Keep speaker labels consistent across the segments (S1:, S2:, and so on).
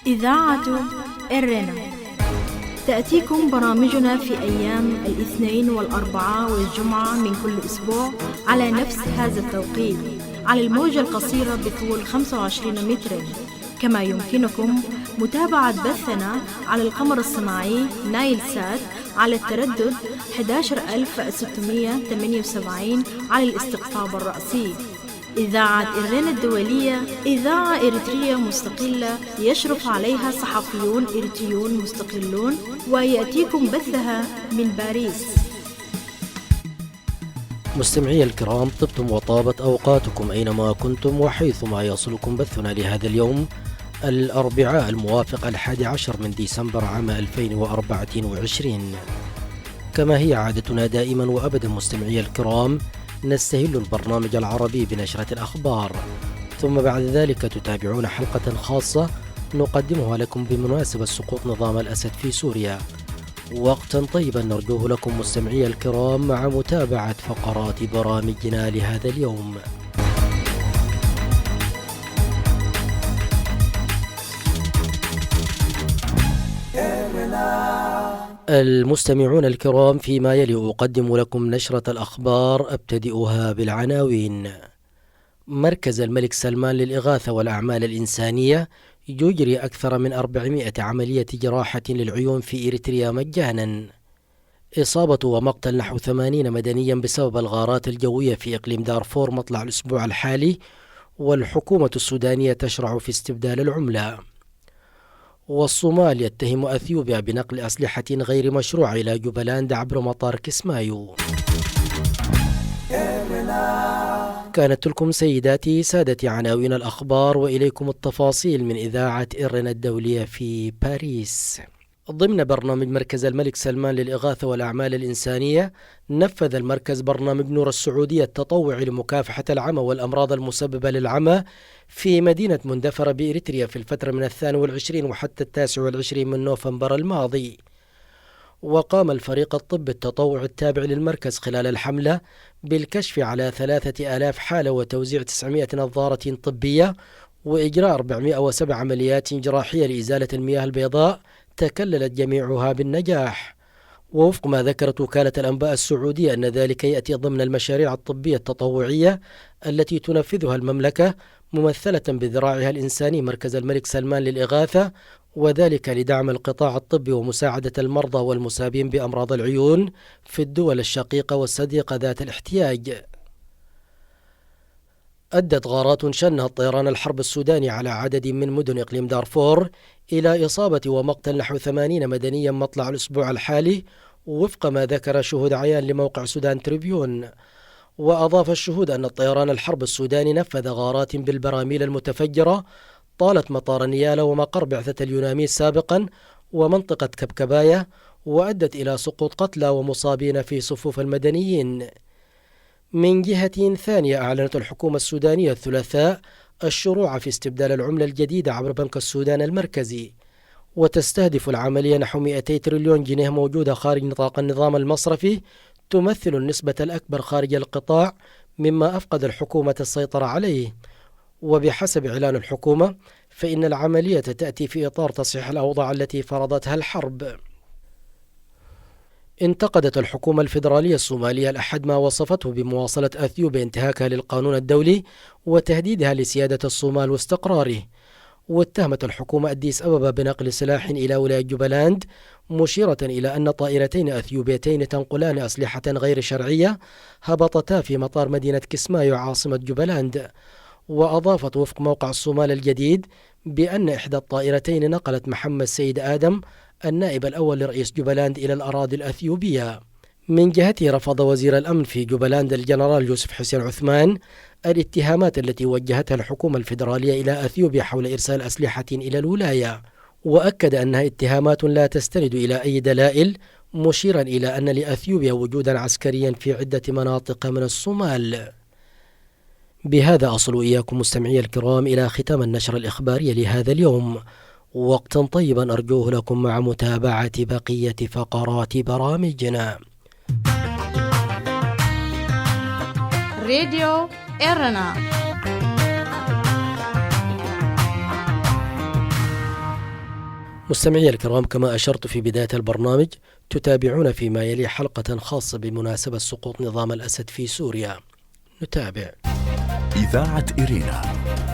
S1: إذاعة إرنا تأتيكم برامجنا في أيام الاثنين والأربعاء والجمعة من كل أسبوع على نفس هذا التوقيت على الموجة القصيرة بطول 25 مترا. كما يمكنكم متابعة بثنا على القمر الصناعي نايل سات على التردد 11678 على الاستقطاب الرأسي. إذاعة إرنا الدولية إذاعة إريترية مستقلة يشرف عليها صحفيون إريتريون مستقلون، ويأتيكم بثها من باريس.
S2: مستمعي الكرام، طبتم وطابت أوقاتكم أينما كنتم وحيثما يصلكم بثنا لهذا اليوم الأربعاء الموافق 11 من ديسمبر عام 2024. كما هي عادتنا دائما وأبدا مستمعي الكرام، نستهل البرنامج العربي بنشرة الأخبار، ثم بعد ذلك تتابعون حلقة خاصة نقدمها لكم بمناسبة سقوط نظام الأسد في سوريا. وقتا طيبا نرجوه لكم مستمعي الكرام مع متابعة فقرات برامجنا لهذا اليوم. المستمعون الكرام، فيما يلي أقدم لكم نشرة الأخبار، أبتدئها بالعناوين. مركز الملك سلمان للإغاثة والأعمال الإنسانية يجري أكثر من 400 عملية جراحة للعيون في إريتريا مجانا. إصابة ومقتل نحو 80 مدنيا بسبب الغارات الجوية في إقليم دارفور مطلع الأسبوع الحالي، والحكومة السودانية تشرع في استبدال العملة. والصومال يتهم أثيوبيا بنقل أسلحة غير مشروعة إلى جوبلاند عبر مطار كسمايو. كانت لكم سيداتي سادتي عناوين الأخبار، وإليكم التفاصيل من إذاعة إرنا الدولية في باريس. ضمن برنامج مركز الملك سلمان للإغاثة والأعمال الإنسانية، نفذ المركز برنامج نور السعودية التطوعي لمكافحة العمى والأمراض المسببة للعمى في مدينة مندفرة بإريتريا في الفترة من 22 وحتى 29 من نوفمبر الماضي. وقام الفريق الطبي التطوعي التابع للمركز خلال الحملة بالكشف على 3000 حالة وتوزيع 900 نظارة طبية وإجراء 407 عمليات جراحية لإزالة المياه البيضاء تكللت جميعها بالنجاح. ووفق ما ذكرت وكالة الأنباء السعودية أن ذلك يأتي ضمن المشاريع الطبية التطوعية التي تنفذها المملكة ممثلة بذراعها الإنساني مركز الملك سلمان للإغاثة، وذلك لدعم القطاع الطبي ومساعدة المرضى والمصابين بأمراض العيون في الدول الشقيقة والصديقة ذات الاحتياج. أدت غارات شنها الطيران الحرب السوداني على عدد من مدن إقليم دارفور إلى إصابة ومقتل نحو 80 مدنيا مطلع الأسبوع الحالي، وفق ما ذكر شهود عيان لموقع سودان تريبيون. وأضاف الشهود أن الطيران الحرب السوداني نفذ غارات بالبراميل المتفجرة طالت مطار نيالا ومقر بعثة اليوناميس سابقا ومنطقة كبكباية، وأدت إلى سقوط قتلى ومصابين في صفوف المدنيين. من جهة ثانية، أعلنت الحكومة السودانية الثلاثاء الشروع في استبدال العملة الجديدة عبر بنك السودان المركزي، وتستهدف العملية نحو 200 تريليون جنيه موجودة خارج نطاق النظام المصرفي، تمثل النسبة الأكبر خارج القطاع مما أفقد الحكومة السيطرة عليه. وبحسب إعلان الحكومة فإن العملية تأتي في إطار تصحيح الأوضاع التي فرضتها الحرب. انتقدت الحكومة الفيدرالية الصومالية الأحد ما وصفته بمواصلة أثيوبيا انتهاكها للقانون الدولي وتهديدها لسيادة الصومال واستقراره. واتهمت الحكومة أديس أبابا بنقل سلاح إلى ولاية جوبلاند، مشيرة إلى أن طائرتين أثيوبيتين تنقلان أسلحة غير شرعية هبطتا في مطار مدينة كسمايو عاصمة جوبلاند. وأضافت وفق موقع الصومال الجديد بأن إحدى الطائرتين نقلت محمد سيد آدم النائب الأول لرئيس جوبلاند إلى الأراضي الأثيوبية. من جهته رفض وزير الأمن في جوبلاند الجنرال يوسف حسين عثمان الاتهامات التي وجهتها الحكومة الفيدرالية إلى أثيوبيا حول إرسال أسلحة إلى الولاية، وأكد أنها اتهامات لا تستند إلى أي دلائل، مشيرا إلى أن لأثيوبيا وجودا عسكريا في عدة مناطق من الصومال. بهذا أصل إياكم مستمعي الكرام إلى ختام النشر الإخباري لهذا اليوم. وقتا طيبا أرجوه لكم مع متابعة بقية فقرات برامجنا. مستمعي الكرام، كما أشرت في بداية البرنامج، تتابعون فيما يلي حلقة خاصة بمناسبة سقوط نظام الأسد في سوريا. نتابع.
S3: إذاعة إيرينا،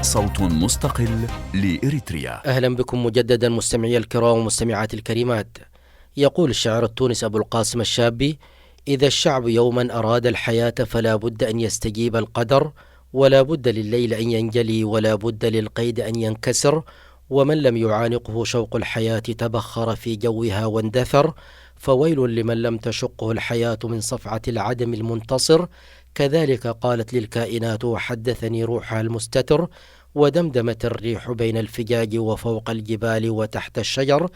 S3: صوت مستقل لإريتريا.
S2: أهلا بكم مجددا مستمعي الكرام ومستمعات الكريمات. يقول الشاعر التونسي أبو القاسم الشابي: إذا الشعب يوما أراد الحياة فلا بد أن يستجيب القدر، ولا بد لليل أن ينجلي، ولا بد للقيد أن ينكسر، ومن لم يعانقه شوق الحياة تبخر في جوها واندثر، فويل لمن لم تشقه الحياة من صفعة العدم المنتصر. كذلك قالت للكائنات وحدثني روحها المستتر، ودمدمت الريح بين الفجاج وفوق الجبال وتحت الشجر،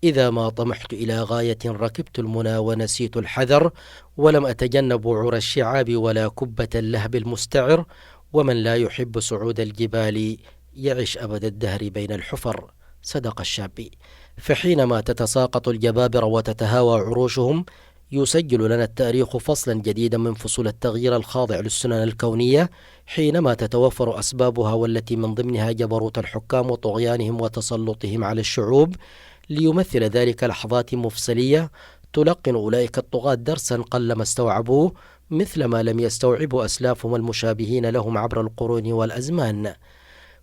S2: إذا ما طمحت إلى غاية ركبت المنى ونسيت الحذر، ولم أتجنب وعر الشعاب ولا كبة اللهب المستعر، ومن لا يحب صعود الجبال يعش أبد الدهر بين الحفر. صدق الشابي. فحينما تتساقط الجبابرة وتتهاوى عروشهم، يسجل لنا التاريخ فصلا جديدا من فصول التغيير الخاضع للسنن الكونية، حينما تتوفر أسبابها، والتي من ضمنها جبروت الحكام وطغيانهم وتسلطهم على الشعوب، ليمثل ذلك لحظات مفصلية تلقن أولئك الطغاة درسا قلما استوعبوه، مثل ما لم يستوعبوا أسلافهم المشابهين لهم عبر القرون والأزمان.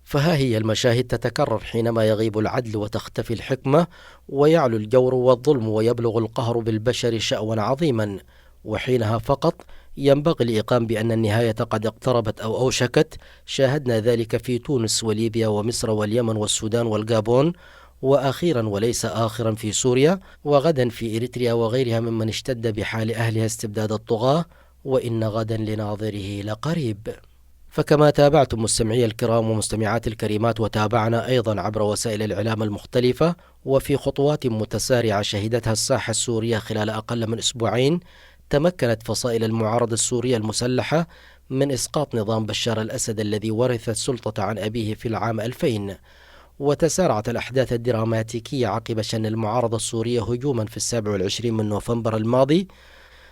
S2: فها هي المشاهد تتكرر حينما يغيب العدل وتختفي الحكمة، ويعلو الجور والظلم، ويبلغ القهر بالبشر شأوا عظيما، وحينها فقط ينبغي الإيقان بأن النهاية قد اقتربت أو أوشكت. شاهدنا ذلك في تونس وليبيا ومصر واليمن والسودان والغابون، وأخيرا وليس آخرا في سوريا، وغدا في إريتريا وغيرها ممن اشتد بحال أهلها استبداد الطغاة، وإن غدا لناظره لقريب. فكما تابعتم مستمعي الكرام ومستمعات الكريمات، وتابعنا أيضا عبر وسائل الإعلام المختلفة، وفي خطوات متسارعة شهدتها الساحة السورية خلال أقل من أسبوعين، تمكنت فصائل المعارضة السورية المسلحة من إسقاط نظام بشار الأسد الذي ورث السلطة عن أبيه في العام 2000. وتسارعت الأحداث الدراماتيكية عقب شن المعارضة السورية هجوما في 27 من نوفمبر الماضي،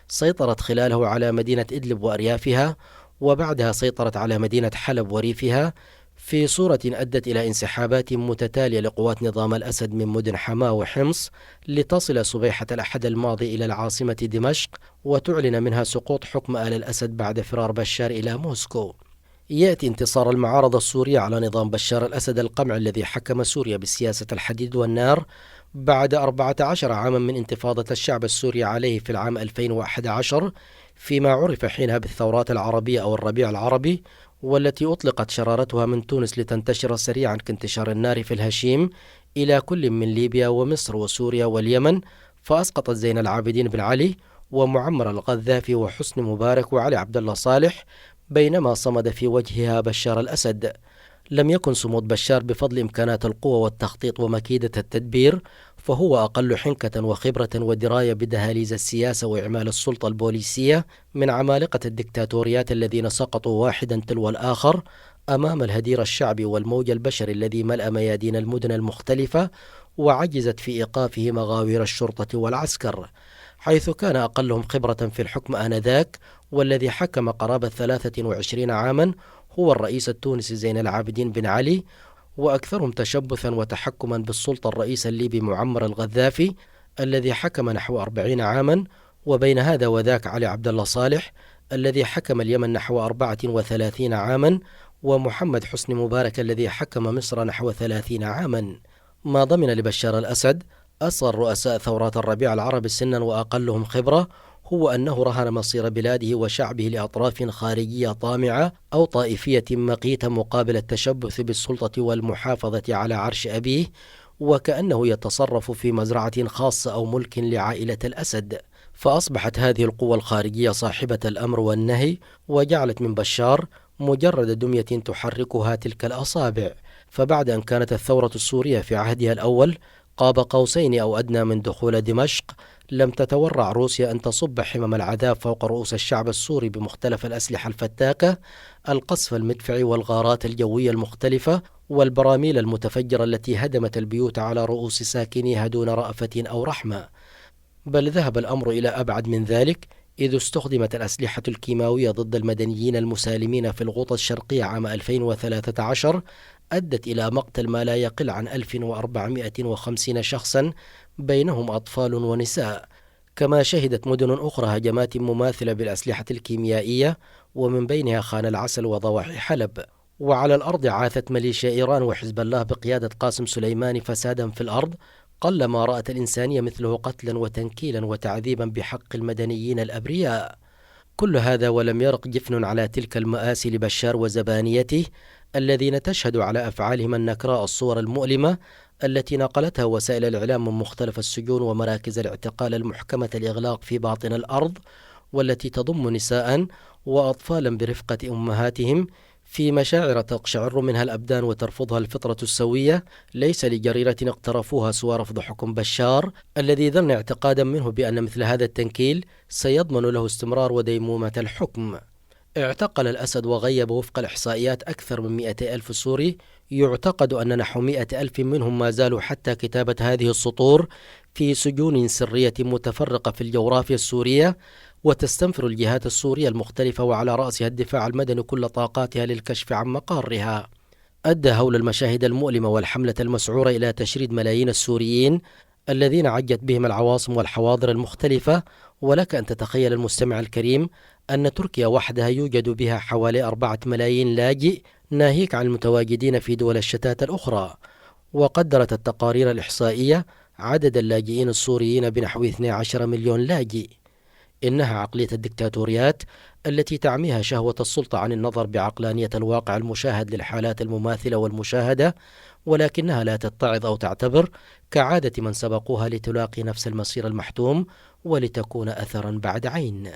S2: سيطرت خلاله على مدينة إدلب وأريافها، وبعدها سيطرت على مدينة حلب وريفها، في صورة أدت إلى انسحابات متتالية لقوات نظام الأسد من مدن حماة وحمص، لتصل صبيحة الأحد الماضي إلى العاصمة دمشق، وتعلن منها سقوط حكم آل الأسد بعد فرار بشار إلى موسكو. يأتي انتصار المعارضة السورية على نظام بشار الأسد القمع الذي حكم سوريا بسياسة الحديد والنار بعد 14 عاما من انتفاضة الشعب السوري عليه في العام 2011، فيما عرف حينها بالثورات العربية أو الربيع العربي، والتي أطلقت شرارتها من تونس لتنتشر سريعا كانتشار النار في الهشيم إلى كل من ليبيا ومصر وسوريا واليمن، فأسقطت زين العابدين بن علي ومعمر القذافي وحسني مبارك وعلي عبد الله صالح، بينما صمد في وجهها بشار الأسد. لم يكن صمود بشار بفضل إمكانات القوة والتخطيط ومكيدة التدبير، فهو أقل حنكة وخبرة ودراية بدهاليز السياسة وإعمال السلطة البوليسية من عمالقة الدكتاتوريات الذين سقطوا واحدا تلو الآخر أمام الهدير الشعبي والموج البشري الذي ملأ ميادين المدن المختلفة، وعجزت في إيقافه مغاوير الشرطة والعسكر، حيث كان أقلهم خبرة في الحكم آنذاك والذي حكم قرابة 23 عاما هو الرئيس التونسي زين العابدين بن علي، وأكثرهم تشبثا وتحكما بالسلطة الرئيس الليبي معمر القذافي الذي حكم نحو 40 عاما، وبين هذا وذاك علي عبد الله صالح الذي حكم اليمن نحو 34 عاما، ومحمد حسني مبارك الذي حكم مصر نحو 30 عاما. ما ضمن لبشار الأسد أصغر رؤساء ثورات الربيع العربي سنا وأقلهم خبرة هو أنه رهن مصير بلاده وشعبه لأطراف خارجية طامعة أو طائفية مقيتة مقابل التشبث بالسلطة والمحافظة على عرش أبيه، وكأنه يتصرف في مزرعة خاصة أو ملك لعائلة الأسد. فأصبحت هذه القوى الخارجية صاحبة الأمر والنهي، وجعلت من بشار مجرد دمية تحركها تلك الأصابع. فبعد أن كانت الثورة السورية في عهدها الأول قاب قوسين أو أدنى من دخول دمشق، لم تتورع روسيا أن تصب حمم العذاب فوق رؤوس الشعب السوري بمختلف الأسلحة الفتاكة، القصف المدفعي والغارات الجوية المختلفة والبراميل المتفجرة التي هدمت البيوت على رؤوس ساكنيها دون رأفة أو رحمة. بل ذهب الأمر إلى أبعد من ذلك، إذ استخدمت الأسلحة الكيماوية ضد المدنيين المسالمين في الغوطة الشرقية عام 2013 أدت إلى مقتل ما لا يقل عن 1450 شخصا بينهم أطفال ونساء. كما شهدت مدن أخرى هجمات مماثلة بالأسلحة الكيميائية، ومن بينها خان العسل وضواحي حلب. وعلى الأرض عاثت ميليشيا إيران وحزب الله بقيادة قاسم سليماني فسادا في الأرض قلما رأت الإنسانية مثله قتلا وتنكيلا وتعذيبا بحق المدنيين الأبرياء. كل هذا ولم يرق جفن على تلك المآسي لبشار وزبانيته، الذين تشهد على أفعالهم النكراء الصور المؤلمة التي نقلتها وسائل الإعلام من مختلف السجون ومراكز الاعتقال المحكمة الإغلاق في باطن الأرض، والتي تضم نساء وأطفالا برفقة أمهاتهم في مشاعر تقشعر منها الأبدان وترفضها الفطرة السوية، ليس لجريرة اقترفوها سوى رفض حكم بشار، الذي ظن اعتقادا منه بأن مثل هذا التنكيل سيضمن له استمرار وديمومة الحكم. اعتقل الأسد وغيب وفق الإحصائيات أكثر من 200,000 سوري، يعتقد أن نحو 100,000 منهم ما زالوا حتى كتابة هذه السطور في سجون سرية متفرقة في الجغرافيا السورية، وتستنفر الجهات السورية المختلفة وعلى رأسها الدفاع المدني كل طاقاتها للكشف عن مقارها. أدى هول المشاهد المؤلمة والحملة المسعورة إلى تشريد ملايين السوريين الذين عجت بهم العواصم والحواضر المختلفة. ولك أن تتخيل المستمع الكريم أن تركيا وحدها يوجد بها حوالي 4 ملايين لاجئ، ناهيك عن المتواجدين في دول الشتات الأخرى. وقدرت التقارير الإحصائية عدد اللاجئين السوريين بنحو 12 مليون لاجئ. إنها عقلية الدكتاتوريات التي تعميها شهوة السلطة عن النظر بعقلانية الواقع المشاهد للحالات المماثلة والمشاهدة، ولكنها لا تتعظ أو تعتبر كعادة من سبقوها لتلاقي نفس المصير المحتوم ولتكون أثرا بعد عين.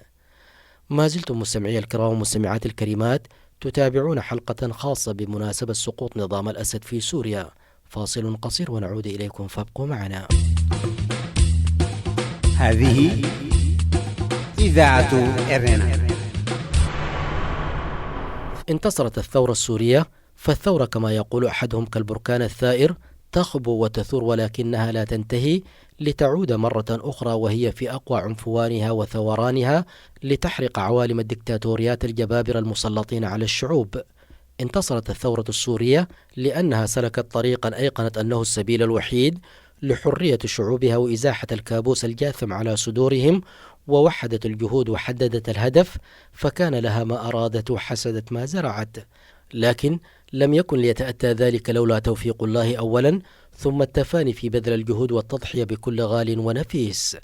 S2: ما زلتم مستمعي الكرام ومستمعات الكريمات تتابعون حلقة خاصة بمناسبة سقوط نظام الأسد في سوريا. فاصل قصير ونعود إليكم، فابقوا معنا.
S4: هذه إذاعة إرنا.
S2: انتصرت الثورة السورية، فالثورة كما يقول أحدهم كالبركان الثائر تخبو وتثور ولكنها لا تنتهي، لتعود مرة أخرى وهي في أقوى عنفوانها وثورانها لتحرق عوالم الدكتاتوريات الجبابرة المسلطين على الشعوب. انتصرت الثورة السورية لأنها سلكت طريقا أيقنت أنه السبيل الوحيد لحرية شعوبها وإزاحة الكابوس الجاثم على صدورهم، ووحدت الجهود وحددت الهدف، فكان لها ما أرادت وحسدت ما زرعت. لكن لم يكن ليتأتى ذلك لولا توفيق الله أولا، ثم التفاني في بذل الجهود والتضحية بكل غال ونفيس.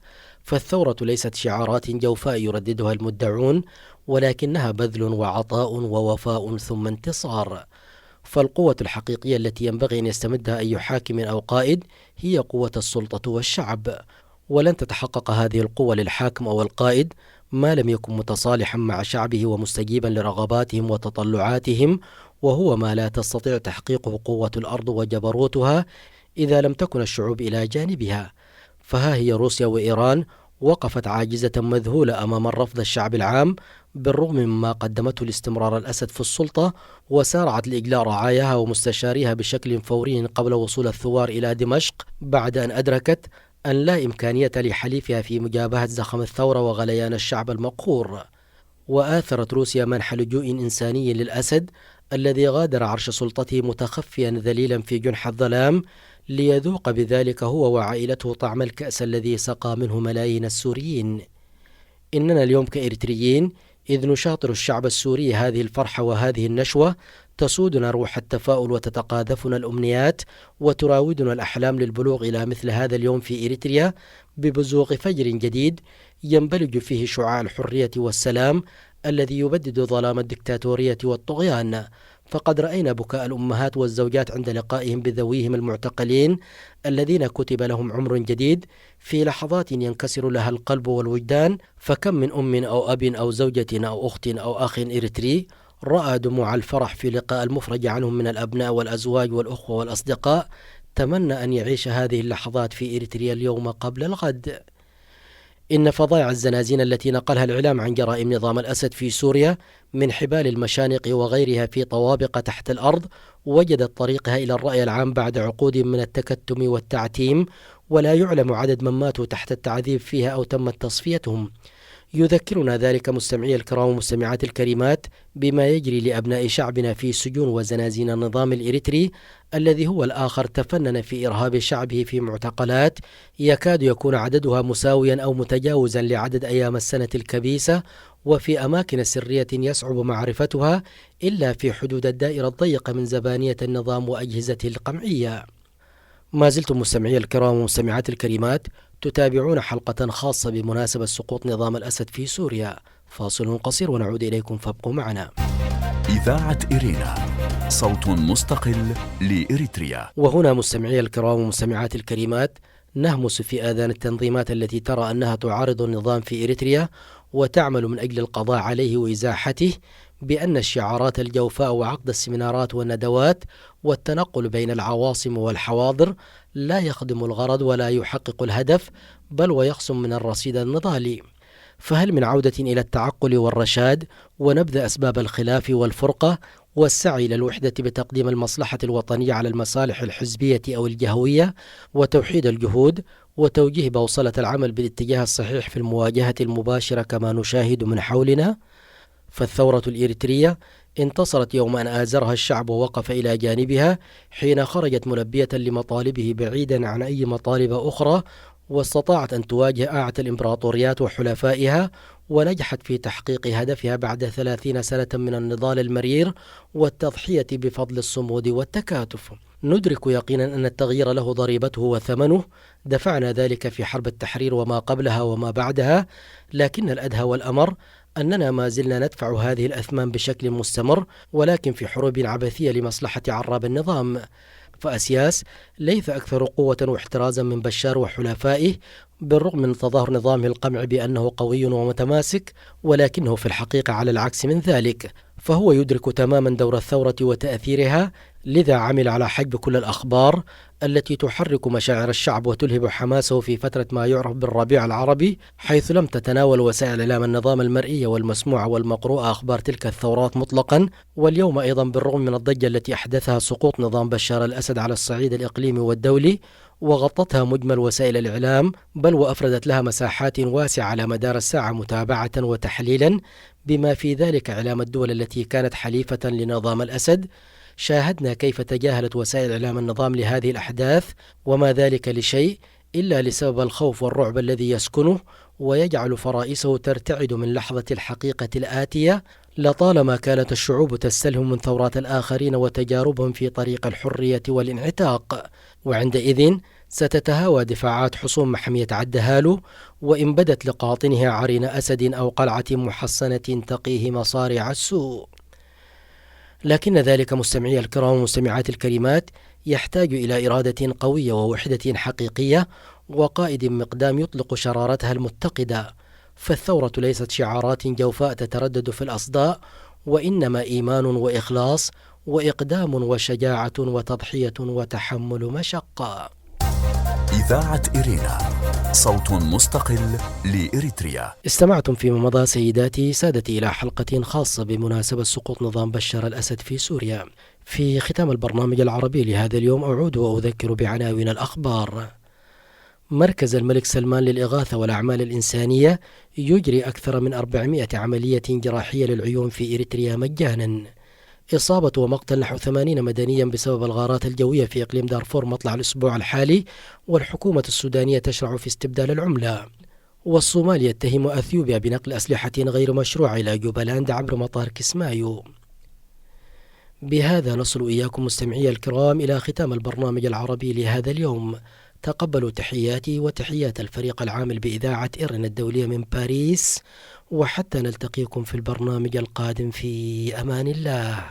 S2: فالثورة ليست شعارات جوفاء يرددها المدعون، ولكنها بذل وعطاء ووفاء ثم انتصار. فالقوة الحقيقية التي ينبغي أن يستمدها أي حاكم أو قائد هي قوة السلطة والشعب، ولن تتحقق هذه القوة للحاكم أو القائد ما لم يكن متصالحا مع شعبه ومستجيبا لرغباتهم وتطلعاتهم، وهو ما لا تستطيع تحقيقه قوة الأرض وجبروتها إذا لم تكن الشعوب إلى جانبها. فها هي روسيا وإيران وقفت عاجزة مذهولة أمام الرفض الشعب العام، بالرغم مما قدمته لاستمرار الأسد في السلطة، وسارعت لإجلاء رعاياها ومستشاريها بشكل فوري قبل وصول الثوار إلى دمشق، بعد أن أدركت أن لا إمكانية لحليفها في مجابهة زخم الثورة وغليان الشعب المقهور. وآثرت روسيا منح لجوء إنساني للأسد الذي غادر عرش سلطته متخفيا ذليلا في جنح الظلام، ليذوق بذلك هو وعائلته طعم الكأس الذي سقى منه ملايين السوريين. إننا اليوم كإريتريين إذ نشاطر الشعب السوري هذه الفرحة وهذه النشوة، تسودنا روح التفاؤل وتتقاذفنا الأمنيات وتراودنا الأحلام للبلوغ إلى مثل هذا اليوم في إريتريا ببزوغ فجر جديد ينبلج فيه شعاع الحرية والسلام الذي يبدد ظلام الدكتاتورية والطغيان. فقد رأينا بكاء الأمهات والزوجات عند لقائهم بذويهم المعتقلين الذين كتب لهم عمر جديد، في لحظات ينكسر لها القلب والوجدان. فكم من أم أو أب أو زوجة أو أخت أو أخ إريتري رأى دموع الفرح في لقاء المفرج عنهم من الأبناء والأزواج والأخوة والأصدقاء، تمنى أن يعيش هذه اللحظات في إريتريا اليوم قبل الغد. إن فظائع الزنازين التي نقلها الإعلام عن جرائم نظام الأسد في سوريا من حبال المشانق وغيرها في طوابق تحت الأرض وجدت طريقها إلى الرأي العام بعد عقود من التكتم والتعتيم، ولا يعلم عدد من ماتوا تحت التعذيب فيها أو تمت تصفيتهم. يذكرنا ذلك مستمعي الكرام ومستمعات الكريمات بما يجري لأبناء شعبنا في سجون وزنازين النظام الإريتري الذي هو الآخر تفنن في إرهاب شعبه في معتقلات يكاد يكون عددها مساويا أو متجاوزا لعدد أيام السنة الكبيسة، وفي أماكن سرية يصعب معرفتها إلا في حدود الدائرة الضيقة من زبانية النظام وأجهزته القمعية. ما زلتم مستمعي الكرام ومستمعات الكريمات تتابعون حلقة خاصة بمناسبة سقوط نظام الأسد في سوريا. فاصل قصير ونعود إليكم فابقوا معنا.
S3: إذاعة إرينا، صوت مستقل لإريتريا.
S2: وهنا مستمعي الكرام ومستمعات الكريمات نهمس في آذان التنظيمات التي ترى أنها تعارض النظام في إريتريا وتعمل من أجل القضاء عليه وإزاحته بأن الشعارات الجوفاء وعقد السمينارات والندوات والتنقل بين العواصم والحواضر لا يخدم الغرض ولا يحقق الهدف، بل ويخصم من الرصيد النضالي. فهل من عودة إلى التعقل والرشاد ونبذ أسباب الخلاف والفرقة والسعي إلى الوحدة بتقديم المصلحة الوطنية على المصالح الحزبية أو الجهوية وتوحيد الجهود وتوجيه بوصلة العمل بالاتجاه الصحيح في المواجهة المباشرة كما نشاهد من حولنا؟ فالثورة الإريترية انتصرت يوم أن آزرها الشعب ووقف إلى جانبها حين خرجت ملبية لمطالبه بعيدا عن أي مطالب أخرى، واستطاعت أن تواجه أعتى الإمبراطوريات وحلفائها، ونجحت في تحقيق هدفها بعد 30 سنة من النضال المرير والتضحية بفضل الصمود والتكاتف. ندرك يقينا أن التغيير له ضريبته وثمنه، دفعنا ذلك في حرب التحرير وما قبلها وما بعدها، لكن الأدهى والأمر أننا ما زلنا ندفع هذه الأثمان بشكل مستمر، ولكن في حروب عبثية لمصلحة عراب النظام. فأسياس ليس أكثر قوة واحترازا من بشار وحلفائه بالرغم من تظاهر نظامه القمع بأنه قوي ومتماسك، ولكنه في الحقيقة على العكس من ذلك، فهو يدرك تماما دور الثورة وتأثيرها، لذا عمل على حجب كل الأخبار التي تحرك مشاعر الشعب وتلهب حماسه في فترة ما يعرف بالربيع العربي، حيث لم تتناول وسائل إعلام النظام المرئية والمسموعة والمقروءة أخبار تلك الثورات مطلقا. واليوم أيضا بالرغم من الضجة التي أحدثها سقوط نظام بشار الأسد على الصعيد الإقليمي والدولي وغطتها مجمل وسائل الإعلام، بل وأفردت لها مساحات واسعة على مدار الساعة متابعة وتحليلا، بما في ذلك إعلام الدول التي كانت حليفة لنظام الأسد، شاهدنا كيف تجاهلت وسائل إعلام النظام لهذه الأحداث، وما ذلك لشيء إلا لسبب الخوف والرعب الذي يسكنه ويجعل فرائسه ترتعد من لحظة الحقيقة الآتية، لطالما كانت الشعوب تستلهم من ثورات الآخرين وتجاربهم في طريق الحرية والانعتاق، وعندئذ ستتهاوى دفاعات حصون محمية عدهالو، وإن بدت لقاطنها عرين أسد أو قلعة محصنة تقيه مصارع السوء. لكن ذلك مستمعي الكرام ومستمعات الكريمات يحتاج إلى إرادة قوية ووحدة حقيقية وقائد مقدام يطلق شرارتها المتقدة. فالثورة ليست شعارات جوفاء تتردد في الأصداء، وإنما إيمان وإخلاص وإقدام وشجاعة وتضحية وتحمل مشقة.
S3: إذاعة إرينا، صوت مستقل لإريتريا.
S2: استمعتم فيما مضى سيداتي سادتي إلى حلقة خاصة بمناسبة سقوط نظام بشار الأسد في سوريا. في ختام البرنامج العربي لهذا اليوم أعود وأذكر بعناوين الأخبار. مركز الملك سلمان للإغاثة والأعمال الإنسانية يجري أكثر من 400 عملية جراحية للعيون في إريتريا مجانا. إصابة ومقتل نحو 80 مدنيا بسبب الغارات الجوية في إقليم دارفور مطلع الأسبوع الحالي، والحكومة السودانية تشرع في استبدال العملة. والصومال يتهم أثيوبيا بنقل أسلحة غير مشروعة إلى جوبالاند عبر مطار كسمايو. بهذا نصل إياكم مستمعي الكرام إلى ختام البرنامج العربي لهذا اليوم. تقبلوا تحياتي وتحيات الفريق العامل بإذاعة إرنا الدولية من باريس، وحتى نلتقيكم في البرنامج القادم في أمان الله.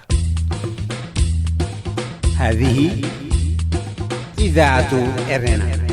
S4: هذه إذاعة إرنا.